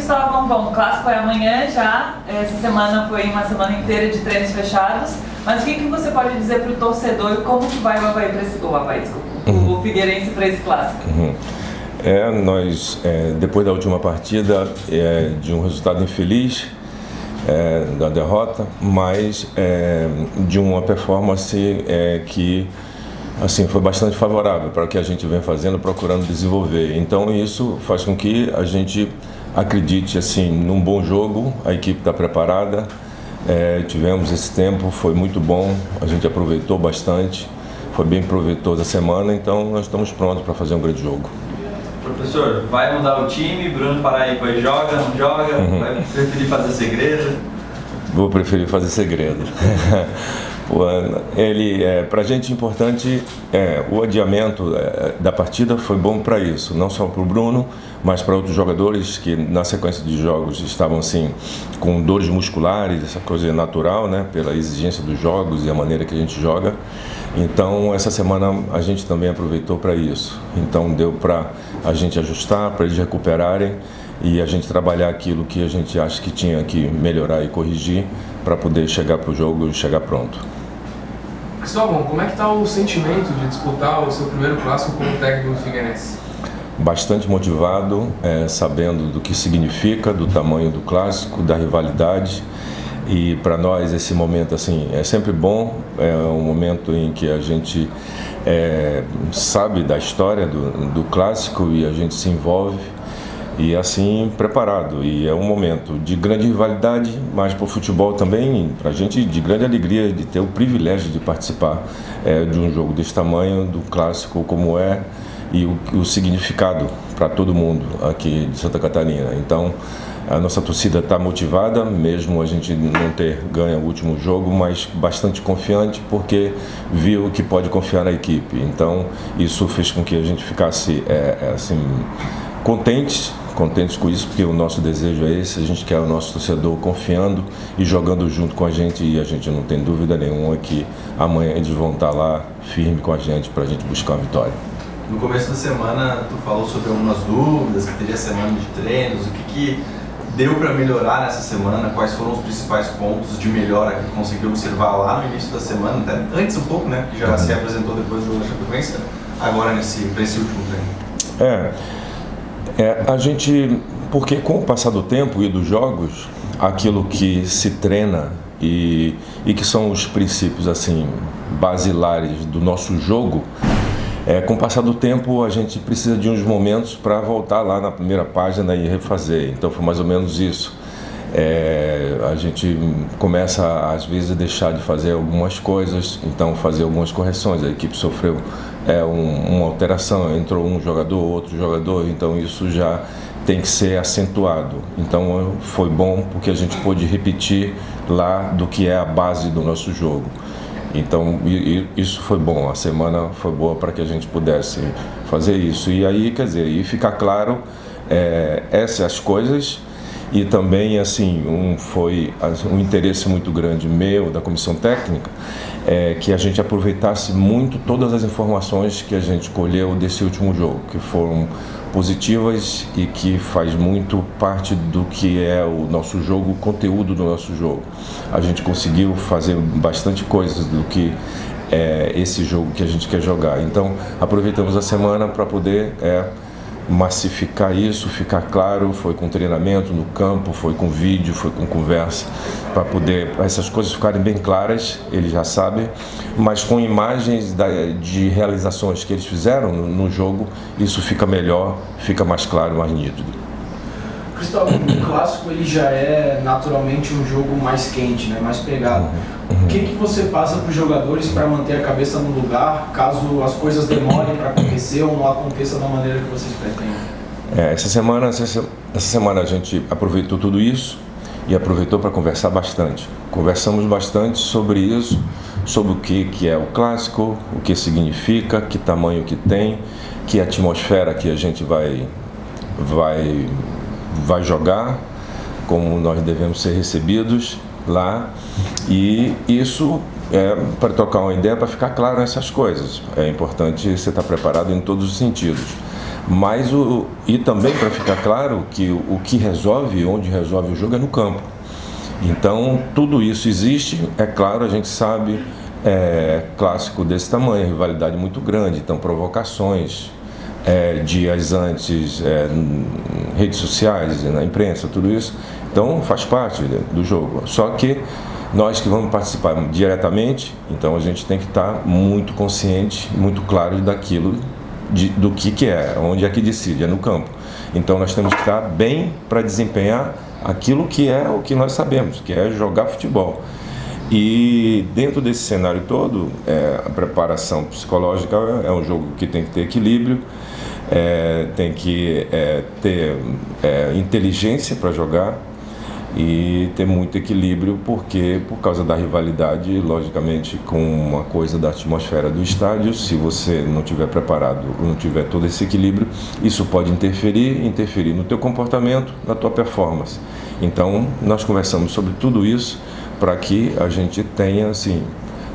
Cristóvão, bom, o clássico é amanhã já, essa semana foi uma semana inteira de treinos fechados, mas o que você pode dizer para o torcedor e como que vai o Avaí para esse o Figueirense para esse clássico? Nós, depois da última partida, de um resultado infeliz, da derrota, mas de uma performance que assim, foi bastante favorável para o que a gente vem fazendo, procurando desenvolver. Então isso faz com que a gente acredite assim, num bom jogo, a equipe está preparada, tivemos esse tempo, foi muito bom, a gente aproveitou bastante, foi bem proveitosa a semana, então nós estamos prontos para fazer um grande jogo. Professor, vai mudar o time? Bruno Paraíba joga, não joga? Vai preferir fazer segredo? Vou preferir fazer segredo. Para a gente importante, o adiamento da partida foi bom para isso, não só para o Bruno, mas para outros jogadores que na sequência de jogos estavam assim, com dores musculares, essa coisa natural, né, pela exigência dos jogos e a maneira que a gente joga. Então essa semana a gente também aproveitou para isso, então deu para a gente ajustar, para eles recuperarem e a gente trabalhar aquilo que a gente acha que tinha que melhorar e corrigir para poder chegar para o jogo e chegar pronto. Cristóvão, como é que está o sentimento de disputar o seu primeiro clássico como técnico do Figueirense? Bastante motivado, sabendo do que significa, do tamanho do clássico, da rivalidade. E para nós esse momento assim é sempre bom, é um momento em que a gente sabe da história do clássico e a gente se envolve e assim preparado. E é um momento de grande rivalidade, mas para o futebol também, para a gente de grande alegria de ter o privilégio de participar de um jogo desse tamanho, do clássico como e o significado para todo mundo aqui de Santa Catarina. Então a nossa torcida está motivada, mesmo a gente não ter ganho o último jogo, mas bastante confiante porque viu que pode confiar na equipe. Então isso fez com que a gente ficasse assim, contentes com isso, porque o nosso desejo é esse, a gente quer o nosso torcedor confiando e jogando junto com a gente, e a gente não tem dúvida nenhuma que amanhã eles vão estar lá firme com a gente para a gente buscar a vitória. No começo da semana tu falou sobre algumas dúvidas, que teria semana de treinos, o que deu para melhorar nessa semana, quais foram os principais pontos de melhora que tu conseguiu observar lá no início da semana, até antes um pouco, né, porque já se apresentou depois do Chapecoense, agora para esse último treino. A gente, porque com o passar do tempo e dos jogos, aquilo que se treina e que são os princípios assim basilares do nosso jogo, com o passar do tempo a gente precisa de uns momentos para voltar lá na primeira página e refazer. Então foi mais ou menos isso. A gente começa às vezes a deixar de fazer algumas coisas, então fazer algumas correções. A equipe sofreu uma alteração, entrou um jogador, outro jogador, então isso já tem que ser acentuado. Então foi bom porque a gente pôde repetir lá do que é a base do nosso jogo. Então isso foi bom, a semana foi boa para que a gente pudesse fazer isso. E aí, quer dizer, e ficar claro essas coisas. E também assim foi um interesse muito grande meu, da comissão técnica, que a gente aproveitasse muito todas as informações que a gente colheu desse último jogo, que foram positivas e que faz muito parte do que é o nosso jogo, o conteúdo do nosso jogo. A gente conseguiu fazer bastante coisas do que esse jogo que a gente quer jogar. Então aproveitamos a semana para poder massificar isso, ficar claro, foi com treinamento no campo, foi com vídeo, foi com conversa, para poder essas coisas ficarem bem claras, eles já sabem, mas com imagens de realizações que eles fizeram no jogo, isso fica melhor, fica mais claro, mais nítido. Cristóvão, o clássico ele já é naturalmente um jogo mais quente, né, mais pegado. O que você passa para os jogadores para manter a cabeça no lugar, caso as coisas demorem para acontecer ou não aconteça da maneira que vocês pretendem? Essa semana a gente aproveitou tudo isso e aproveitou para conversar bastante. Conversamos bastante sobre isso, sobre o que é o clássico, o que significa, que tamanho que tem, que atmosfera que a gente vai jogar, como nós devemos ser recebidos lá, e isso para trocar uma ideia, para ficar claro nessas coisas. É importante você estar preparado em todos os sentidos. Mas e também para ficar claro que o que resolve, onde resolve o jogo é no campo. Então tudo isso existe, é claro, a gente sabe, clássico desse tamanho, rivalidade muito grande, então provocações, dias antes, redes sociais, na imprensa, tudo isso, então faz parte do jogo. Só que nós que vamos participar diretamente, então a gente tem que estar muito consciente, muito claro daquilo, do que é, onde é que decide, é no campo. Então nós temos que estar bem para desempenhar aquilo que é o que nós sabemos, que é jogar futebol. E dentro desse cenário todo, a preparação psicológica é um jogo que tem que ter equilíbrio, tem que ter inteligência para jogar e ter muito equilíbrio, porque por causa da rivalidade, logicamente, com uma coisa da atmosfera do estádio, se você não estiver preparado, não tiver todo esse equilíbrio, isso pode interferir no teu comportamento, na tua performance. Então, nós conversamos sobre tudo isso para que a gente tenha, assim,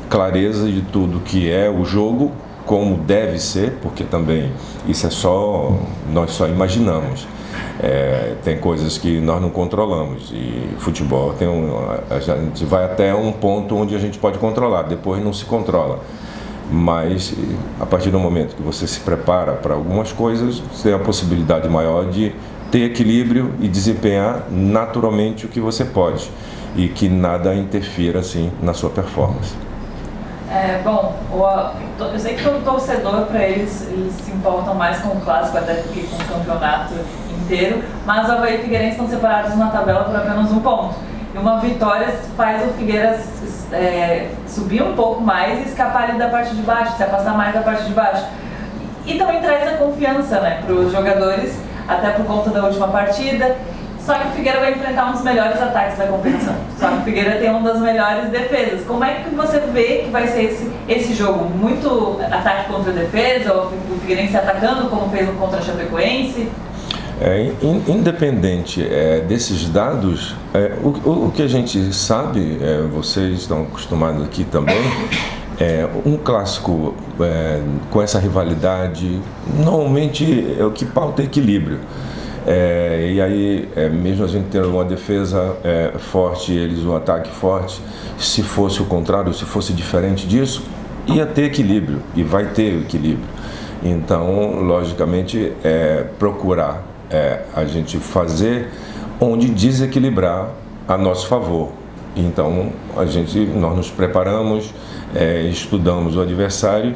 clareza de tudo que é o jogo, como deve ser, porque também isso nós só imaginamos. Tem coisas que nós não controlamos e futebol a gente vai até um ponto onde a gente pode controlar, depois não se controla. Mas a partir do momento que você se prepara para algumas coisas, você tem a possibilidade maior de ter equilíbrio e desempenhar naturalmente o que você pode e que nada interfira assim na sua performance. Eu sei que todo torcedor, para eles se importam mais com o clássico até que com o campeonato inteiro, mas o Avaí e Figueirense estão separados na tabela por apenas um ponto. E uma vitória faz o Figueiras subir um pouco mais e escapar ali da parte de baixo, se afastar mais da parte de baixo. E também traz a confiança, né, para os jogadores, até por conta da última partida. Só que o Figueira vai enfrentar um dos melhores ataques da competição. Só que o Figueira tem uma das melhores defesas. Como é que você vê que vai ser esse jogo? Muito ataque contra defesa? Ou o Figueirense atacando como fez contra a Chapecoense? Independente desses dados, o que a gente sabe, vocês estão acostumados aqui também, um clássico com essa rivalidade, normalmente o que pauta é equilíbrio. E aí, mesmo a gente tendo uma defesa forte e eles um ataque forte, se fosse o contrário, se fosse diferente disso, ia ter equilíbrio e vai ter equilíbrio. Então, logicamente, procurar a gente fazer onde desequilibrar a nosso favor. Então, nós nos preparamos, estudamos o adversário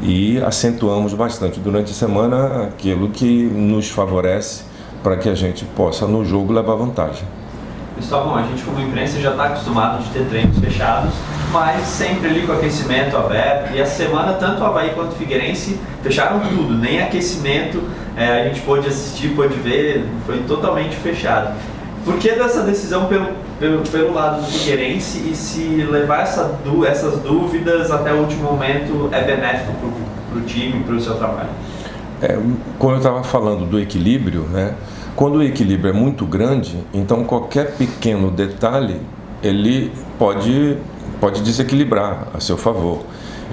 e acentuamos bastante durante a semana aquilo que nos favorece para que a gente possa, no jogo, levar vantagem. Cristóvão, a gente como imprensa já está acostumado de ter treinos fechados, mas sempre ali com aquecimento aberto, e a semana tanto o Avaí quanto o Figueirense fecharam tudo, nem aquecimento a gente pôde assistir, pôde ver, foi totalmente fechado. Por que dessa decisão pelo lado do Figueirense, e se levar essas dúvidas até o último momento é benéfico para o time, para o seu trabalho? Como eu estava falando do equilíbrio, né? Quando o equilíbrio é muito grande, então qualquer pequeno detalhe ele pode desequilibrar a seu favor.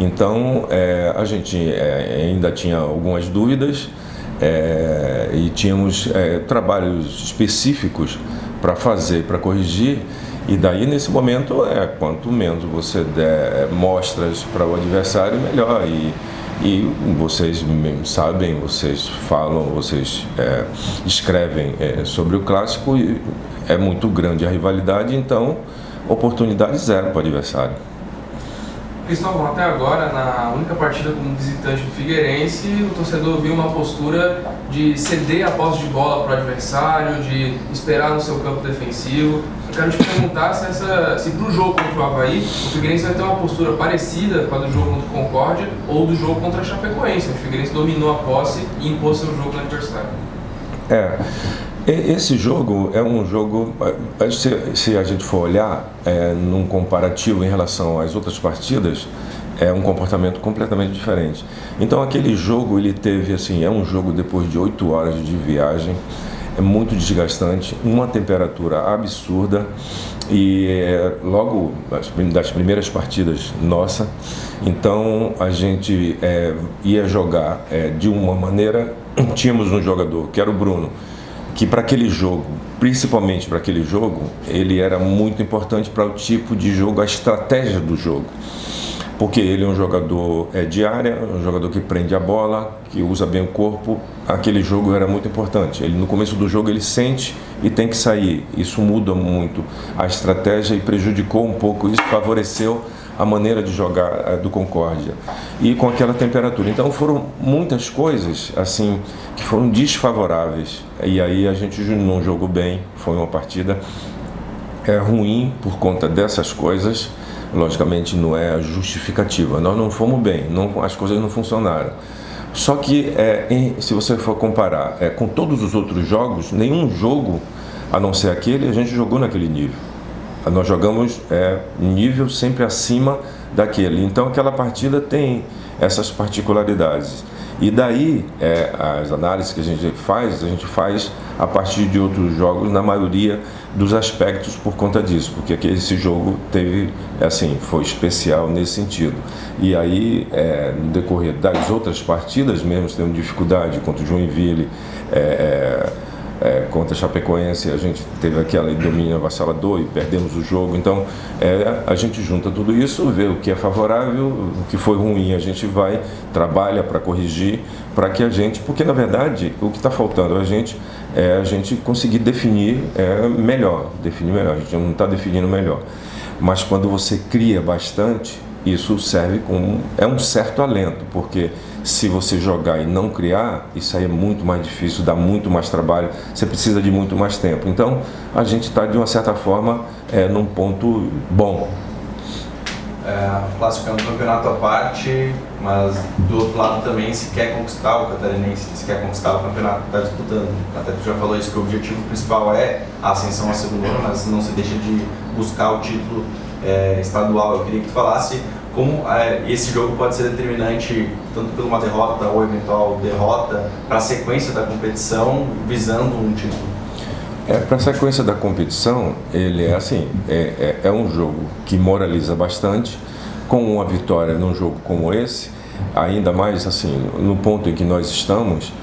Então a gente ainda tinha algumas dúvidas e tínhamos trabalhos específicos para fazer, para corrigir. E daí, nesse momento, quanto menos você der mostras para o adversário, melhor. E vocês sabem, vocês falam, vocês escrevem sobre o clássico, e é muito grande a rivalidade, então oportunidade zero para o adversário. Cristóvão, até agora, na única partida como visitante do Figueirense, o torcedor viu uma postura de ceder a posse de bola para o adversário, de esperar no seu campo defensivo. Eu quero te perguntar se para o jogo contra o Avaí, o Figueirense vai ter uma postura parecida com a do jogo contra o Concórdia ou do jogo contra a Chapecoense. O Figueirense dominou a posse e impôs seu jogo no adversário. Esse jogo é um jogo, se a gente for olhar num comparativo em relação às outras partidas, é um comportamento completamente diferente. Então aquele jogo, ele teve assim, é um jogo depois de 8 horas de viagem, é muito desgastante, uma temperatura absurda e logo das primeiras partidas nossa, então a gente ia jogar de uma maneira tínhamos um jogador, que era o Bruno, que para aquele jogo, principalmente para aquele jogo, ele era muito importante para o tipo de jogo, a estratégia do jogo. Porque ele é um jogador de área, um jogador que prende a bola, que usa bem o corpo. Aquele jogo era muito importante. Ele, no começo do jogo ele sente e tem que sair. Isso muda muito a estratégia e prejudicou um pouco. Isso favoreceu a maneira de jogar do Concórdia. E com aquela temperatura. Então foram muitas coisas assim que foram desfavoráveis. E aí a gente não jogou bem. Foi uma partida ruim por conta dessas coisas. Logicamente não é a justificativa, nós não fomos bem, as coisas não funcionaram. Só que se você for comparar com todos os outros jogos, nenhum jogo, a não ser aquele, a gente jogou naquele nível. Nós jogamos nível sempre acima daquele, então aquela partida tem essas particularidades. E daí, as análises que a gente faz a partir de outros jogos, na maioria dos aspectos por conta disso, porque esse jogo foi especial nesse sentido. E aí, no decorrer das outras partidas, mesmo tendo dificuldade contra o Joinville, contra a Chapecoense, a gente teve aquele domínio avassalador e perdemos o jogo. Então a gente junta tudo isso, vê o que é favorável, o que foi ruim, a gente trabalha para corrigir, para que porque na verdade o que está faltando a gente conseguir definir melhor, a gente não está definindo melhor, mas quando você cria bastante, isso serve como um certo alento, porque se você jogar e não criar, isso aí é muito mais difícil, dá muito mais trabalho, você precisa de muito mais tempo. Então, a gente está, de uma certa forma, num ponto bom. O Clássico é um campeonato à parte, mas do outro lado também se quer conquistar o catarinense, se quer conquistar o campeonato que está disputando. Até tu já falou isso, que o objetivo principal é a ascensão à segunda, mas não se deixa de buscar o título estadual. Eu queria que tu falasse como esse jogo pode ser determinante, tanto por uma derrota ou eventual derrota, para a sequência da competição, visando um título. Para a sequência da competição, ele é um jogo que moraliza bastante. Com uma vitória num jogo como esse, ainda mais no ponto em que nós estamos,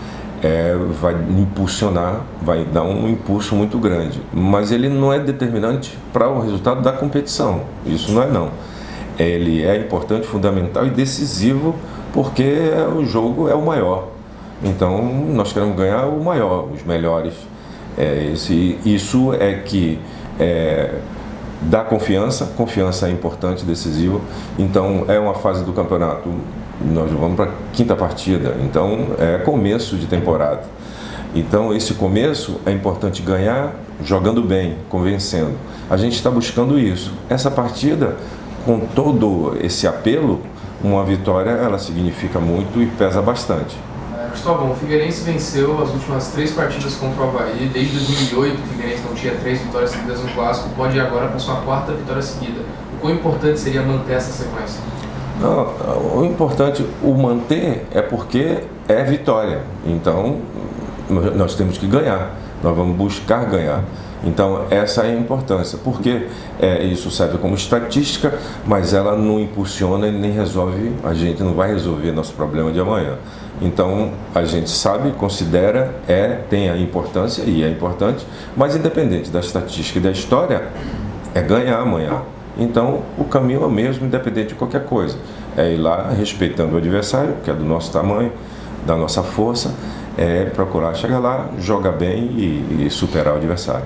vai impulsionar, vai dar um impulso muito grande. Mas ele não é determinante para o resultado da competição, isso não é não. Ele é importante, fundamental e decisivo, porque o jogo é o maior. Então, nós queremos ganhar o maior, os melhores. Isso é que dá confiança é importante, decisivo. Então, é uma fase do campeonato, nós vamos para a 5ª partida, então é começo de temporada. Então, esse começo é importante ganhar jogando bem, convencendo. A gente está buscando isso. Essa partida, com todo esse apelo, uma vitória, ela significa muito e pesa bastante. Cristóvão, o Figueirense venceu as últimas 3 partidas contra o Avaí. Desde 2008, o Figueirense não tinha 3 vitórias seguidas no Clássico, pode ir agora para sua 4ª vitória seguida. O quão importante seria manter essa sequência? Não, o importante, o manter, é porque é vitória. Então, nós temos que ganhar, nós vamos buscar ganhar. Então, essa é a importância, porque isso serve como estatística, mas ela não impulsiona e nem resolve, a gente não vai resolver nosso problema de amanhã. Então, a gente sabe, considera, tem a importância, e é importante, mas independente da estatística e da história, é ganhar amanhã. Então, o caminho é o mesmo, independente de qualquer coisa. É ir lá respeitando o adversário, que é do nosso tamanho, da nossa força, procurar chegar lá, jogar bem e superar o adversário.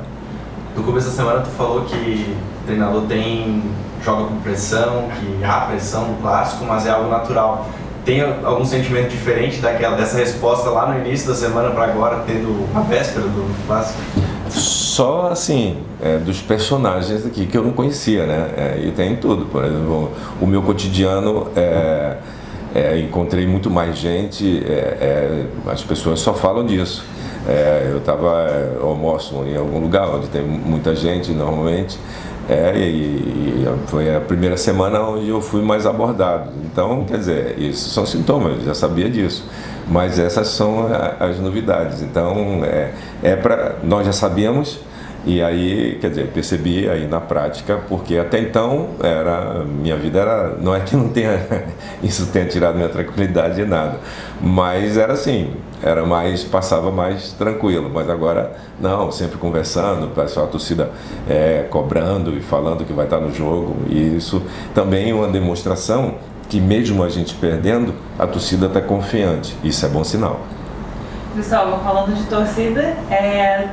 No começo da semana tu falou que o treinador joga com pressão, que há pressão no clássico, mas é algo natural. Tem algum sentimento diferente dessa resposta lá no início da semana para agora, tendo a véspera do clássico? Só dos personagens aqui que eu não conhecia, né? E tem tudo. Por exemplo, o meu cotidiano encontrei muito mais gente, as pessoas só falam disso. Eu almoço em algum lugar onde tem muita gente normalmente, e foi a primeira semana onde eu fui mais abordado. Então, quer dizer, isso são sintomas, eu já sabia disso, mas essas são as novidades. Então, nós já sabíamos, e aí, quer dizer, percebi aí na prática, porque até então minha vida não é que não tenha isso tenha tirado minha tranquilidade de nada, mas era assim, passava mais tranquilo, mas agora não, sempre conversando, o pessoal, a torcida cobrando e falando que vai estar no jogo, e isso também é uma demonstração que mesmo a gente perdendo, a torcida está confiante, isso é bom sinal. Pessoal, falando de torcida,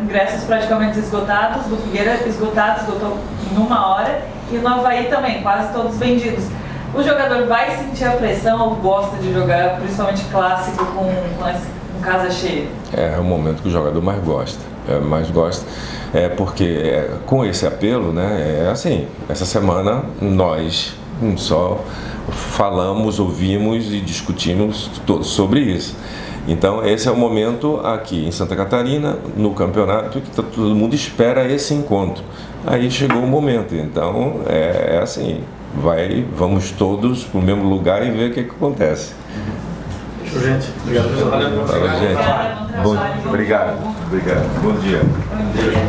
ingressos praticamente esgotados, do Figueira esgotou em 1 hora, e no Avaí também, quase todos vendidos. O jogador vai sentir a pressão ou gosta de jogar, principalmente clássico, com casa cheia? É o momento que o jogador mais gosta, porque com esse apelo, né, assim, essa semana nós só falamos, ouvimos e discutimos sobre isso. Então esse é o momento aqui em Santa Catarina, no campeonato, que todo mundo espera esse encontro. Aí chegou o momento, então assim, vamos todos para o mesmo lugar e ver o que acontece. Gente, obrigado pelo Obrigado. Bom dia. Bom dia.